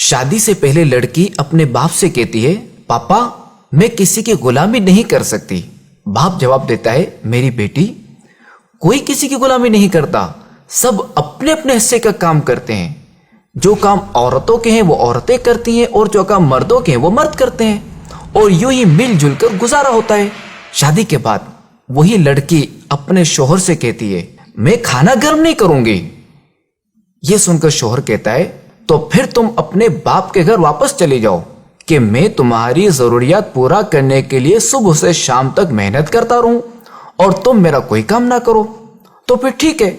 شادی سے پہلے لڑکی اپنے باپ سے کہتی ہے پاپا میں کسی کی غلامی نہیں کر سکتی۔ باپ جواب دیتا ہے میری بیٹی کوئی کسی کی غلامی نہیں کرتا، سب اپنے اپنے حصے کا کام کرتے ہیں۔ جو کام عورتوں کے ہیں وہ عورتیں کرتی ہیں اور جو کام مردوں کے ہیں وہ مرد کرتے ہیں، اور یوں ہی مل جل کر گزارا ہوتا ہے۔ شادی کے بعد وہی لڑکی اپنے شوہر سے کہتی ہے میں کھانا گرم نہیں کروں گی۔ یہ سن کر شوہر کہتا ہے تو پھر تم اپنے باپ کے گھر واپس چلی جاؤ کہ میں تمہاری ضروریات پورا کرنے کے لیے صبح سے شام تک محنت کرتا رہوں اور تم میرا کوئی کام نہ کرو، تو پھر ٹھیک ہے،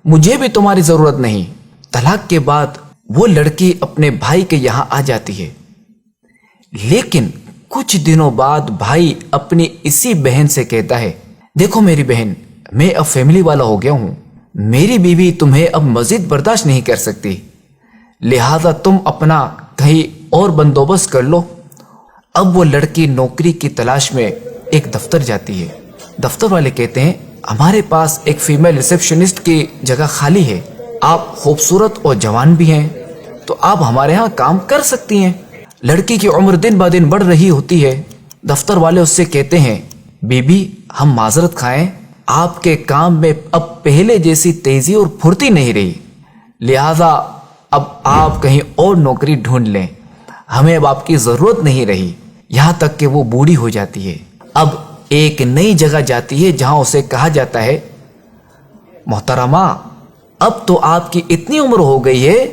مجھے بھی تمہاری ضرورت نہیں۔ طلاق کے بعد وہ لڑکی اپنے بھائی کے یہاں آ جاتی ہے، لیکن کچھ دنوں بعد بھائی اپنی اسی بہن سے کہتا ہے دیکھو میری بہن، میں اب فیملی والا ہو گیا ہوں، میری بیوی تمہیں اب مزید برداشت نہیں کر سکتی، لہذا تم اپنا کہیں اور بندوبست کر لو۔ اب وہ لڑکی نوکری کی تلاش میں ایک دفتر جاتی ہے۔ دفتر والے کہتے ہیں ہمارے پاس ایک فیمیل ریسیپشنسٹ کی جگہ خالی ہے، آپ خوبصورت اور جوان بھی ہیں تو آپ ہمارے ہاں کام کر سکتی ہیں۔ لڑکی کی عمر دن بہ دن بڑھ رہی ہوتی ہے۔ دفتر والے اس سے کہتے ہیں بی بی ہم معذرت خواہیں، آپ کے کام میں اب پہلے جیسی تیزی اور پھرتی نہیں رہی، لہذا اب آپ کہیں اور نوکری ڈھونڈ لیں، ہمیں اب آپ کی ضرورت نہیں رہی۔ یہاں تک کہ وہ بوڑھی ہو جاتی ہے، اب ایک نئی جگہ جاتی ہے جہاں اسے کہا جاتا ہے محترمہ اب تو آپ کی اتنی عمر ہو گئی ہے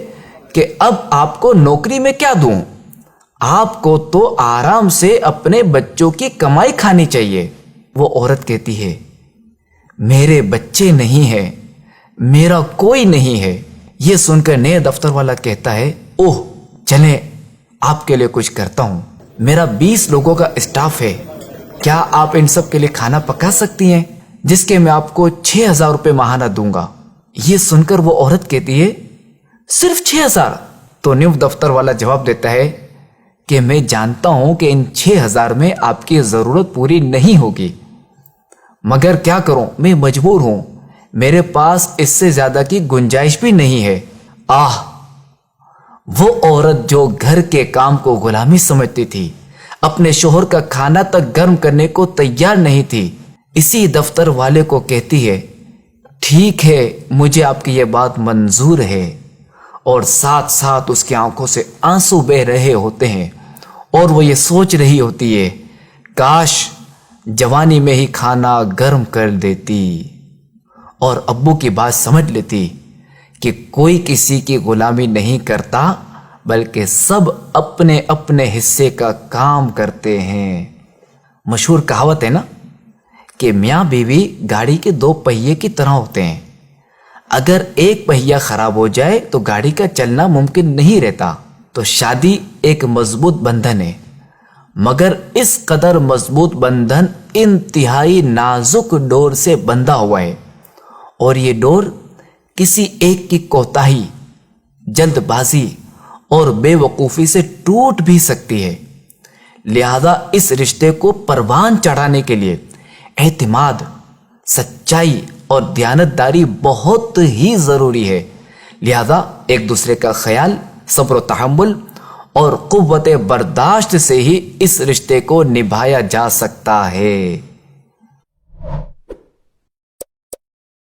کہ اب آپ کو نوکری میں کیا دوں، آپ کو تو آرام سے اپنے بچوں کی کمائی کھانی چاہیے۔ وہ عورت کہتی ہے میرے بچے نہیں ہیں، میرا کوئی نہیں ہے۔ یہ سن کر نئے دفتر والا کہتا ہے اوہ چلیں آپ کے لیے کچھ کرتا ہوں، میرا 20 لوگوں کا اسٹاف ہے، کیا آپ ان سب کے لیے کھانا پکا سکتی ہیں جس کے میں آپ کو 6000 روپے ماہانہ دوں گا۔ یہ سن کر وہ عورت کہتی ہے صرف 6000؟ تو نیو دفتر والا جواب دیتا ہے کہ میں جانتا ہوں کہ ان 6000 میں آپ کی ضرورت پوری نہیں ہوگی، مگر کیا کروں میں مجبور ہوں، میرے پاس اس سے زیادہ کی گنجائش بھی نہیں ہے۔ آہ، وہ عورت جو گھر کے کام کو غلامی سمجھتی تھی، اپنے شوہر کا کھانا تک گرم کرنے کو تیار نہیں تھی، اسی دفتر والے کو کہتی ہے ٹھیک ہے مجھے آپ کی یہ بات منظور ہے، اور ساتھ ساتھ اس کی آنکھوں سے آنسو بہ رہے ہوتے ہیں اور وہ یہ سوچ رہی ہوتی ہے کاش جوانی میں ہی کھانا گرم کر دیتی اور ابو کی بات سمجھ لیتی کہ کوئی کسی کی غلامی نہیں کرتا بلکہ سب اپنے اپنے حصے کا کام کرتے ہیں۔ مشہور کہاوت ہے نا کہ میاں بیوی گاڑی کے 2 پہیے کی طرح ہوتے ہیں، اگر ایک پہیہ خراب ہو جائے تو گاڑی کا چلنا ممکن نہیں رہتا۔ تو شادی ایک مضبوط بندھن ہے، مگر اس قدر مضبوط بندھن انتہائی نازک ڈور سے بندھا ہوا ہے، اور یہ ڈور کسی ایک کی کوتاہی، جلد بازی اور بے وقوفی سے ٹوٹ بھی سکتی ہے۔ لہذا اس رشتے کو پروان چڑھانے کے لیے اعتماد، سچائی اور دیانتداری بہت ہی ضروری ہے۔ لہذا ایک دوسرے کا خیال، صبر و تحمل اور قوت برداشت سے ہی اس رشتے کو نبھایا جا سکتا ہے۔